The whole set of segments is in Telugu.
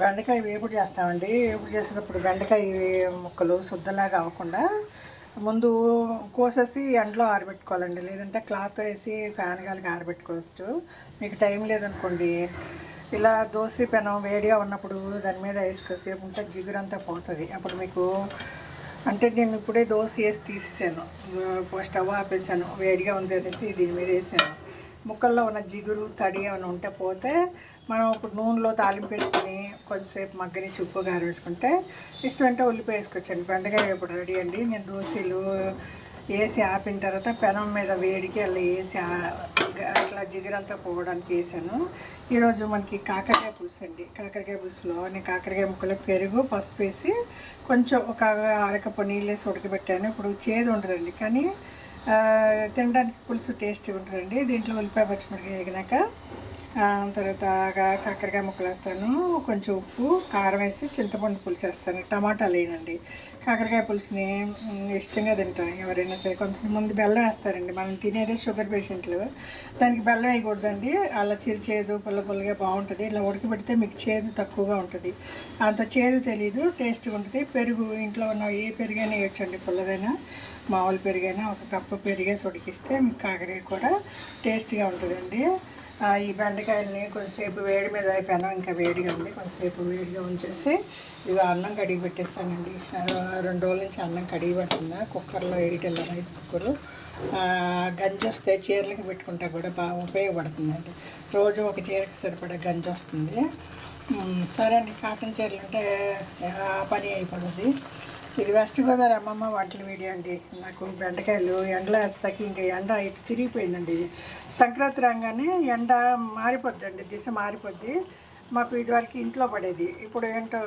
బెండకాయ వేపుడు చేస్తామండి. వేపుడు చేసేటప్పుడు బెండకాయ ముక్కలు శుద్ధలాగా అవ్వకుండా ముందు కోసేసి ఎండలో ఆరబెట్టుకోవాలండి. లేదంటే క్లాత్ వేసి ఫ్యాన్ గాలికి ఆరబెట్టుకోవచ్చు. మీకు టైం లేదనుకోండి, ఇలా దోశ పెనం వేడిగా ఉన్నప్పుడు దాని మీద వేసుకోసేపు ఉంటే జిగురంతా పోతుంది. అప్పుడు మీకు అంటే నేను ఇప్పుడే దోశ వేసి తీసేసాను, స్టవ్ ఆపేసాను, వేడిగా ఉంది అనేసి దీని మీద వేసాను. ముక్కల్లో ఉన్న జిగురు తడి ఏమైనా ఉంటే పోతే మనం ఇప్పుడు నూనెలో తాలింపు వేసుకొని కొంచెంసేపు మగ్గనిచ్చి ఉప్పు కారం వేసుకుంటే ఇష్టమంటే ఉల్లిపాయ వేసుకోవచ్చండి. బెండకాయ ఇప్పుడు రెడీ అండి. నేను దోశలు వేసి ఆపిన తర్వాత పెనం మీద వేడికి అలా వేసి అట్లా జిగురంతా పోవడానికి వేసాను. ఈరోజు మనకి కాకరకాయ పులుసు అండి. కాకరకాయ పులుసులో నేను కాకరకాయ ముక్కలు పెరుగు పసుపు వేసి కొంచెం ఒక అరకప్పు నీళ్ళు వేసి ఉడకబెట్టాను. ఇప్పుడు చేదు ఉంటుందండి, కానీ తినడానికి పులుసు టేస్టీగా ఉంటుందండి. దీంట్లో ఉల్లిపాయ పచ్చిమిరపకాయ వేగినాక తర్వాత కాకరకాయ ముక్కలు వేస్తాను, కొంచెం ఉప్పు కారం వేసి చింతపండు పులుసు వేస్తాను. టమాటాలు వేయనండి. కాకరకాయ పులుసుని ఇష్టంగా తింటాను ఎవరైనా సరే. కొంతమంది బెల్లం వేస్తారండి. మనం తినేదే షుగర్ పేషెంట్లు, దానికి బెల్లం వేయకూడదండి. అలా చిరుచేదు పుల్ల పుల్లగా బాగుంటుంది. ఇలా ఉడకబెడితే మీకు చేదు తక్కువగా ఉంటుంది, అంత చేదు తెలీదు, టేస్ట్గా ఉంటుంది. పెరుగు ఇంట్లో ఉన్న ఏ పెరుగైనా వేయచ్చండి, పుల్లదైనా మామూలు పెరుగైనా. ఒక కప్పు పెరిగేసి ఉడికిస్తే మీకు కాకరకాయ కూడా టేస్ట్గా ఉంటుందండి. ఈ బెండకాయలని కొంచెంసేపు వేడి మీద పెనం ఇంకా వేడిగా ఉంది, కొంచెంసేపు వేడిగా ఉంచేసి ఇవి అన్నం కడిగి పెట్టేస్తానండి. 2 రోజుల నుంచి అన్నం కడిగి పెడుతున్నా కుక్కర్లో, వేయటం రైస్ కుక్కరు. గంజి వస్తే చీరలకి పెట్టుకుంటే కూడా బాగా ఉపయోగపడుతుందండి. రోజు ఒక చీరకి సరిపడా గంజి వస్తుంది. సరే అండి, కాటన్ చీరలు ఉంటే ఆ పని అయిపోతుంది. ఇది వెస్ట్ గోదావరి అమ్మమ్మ వంటల వీడియో అండి. నాకు బెండకాయలు ఎండలో వేస్తాకి ఇంకా ఎండ ఇటు తిరిగిపోయిందండి. ఇది సంక్రాంతి రాగానే ఎండ మారిపోద్దండి, దిశ మారిపోద్ది. మాకు ఇదివరకు ఇంట్లో పడేది, ఇప్పుడు ఏంటో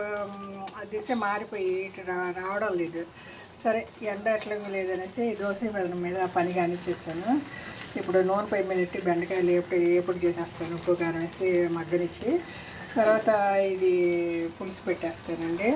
దిశ మారిపోయి ఇటు రావడం లేదు. సరే ఎండ ఎట్లాగో లేదనేసి దోశ పెనం మీద పని కానిచ్చేసాను. ఇప్పుడు నూనె పొయ్యి మీద పెట్టి బెండకాయలు ఏపుడు చేసేస్తాను, ఉప్పు కారం వేసి మగ్గనిచ్చి. తర్వాత ఇది పులుసు పెట్టేస్తానండి.